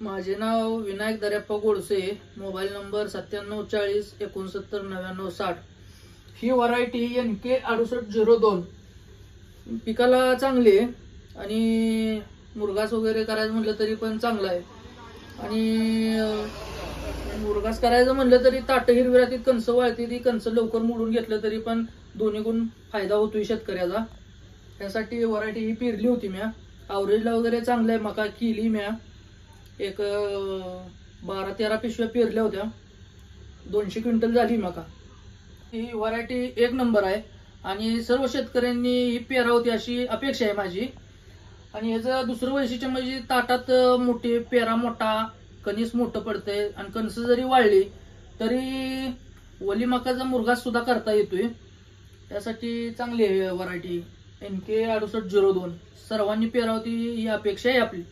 माझे नाव Vinayak Daryappa Godse, mobile number 9740699960। ही variety NK 6802 पिकाला चांगली आहे आणि मुरघास वगैरे करायचं म्हटलं तरी पण चांगला आहे। आणि मुरघास करायचं म्हटलं तरी ताट हिरवी राहतील, कणसं वाळती, ती कणसं लवकर मोडून घेतलं तरी पण दोन्ही गुण फायदा होतोय शेतकऱ्याचा। त्यासाठी व्हरायटी ही पेरली होती म्या। ॲव्हरेजला वगैरे चांगलं आहे, मका केली म्या। एक 12-13 पिशव्या पेरल्या होत्या, 200 क्विंटल झाली मका। ही व्हरायटी एक नंबर आहे आणि सर्व शेतकऱ्यांनी ही पेरावती अशी अपेक्षा आहे माझी। आणि याचं दुसरं वैशिष्ट्य म्हणजे ताटात मोठे पेरा मोठा, कणीस मोठं पडतंय आणि कणस जरी वाळली तरी वली मकाचा मुरघास सुद्धा करता येतोय। त्यासाठी चांगली आहे व्हरायटी NK 6802। सर्वांनी पेरावती ही अपेक्षा आहे आपली।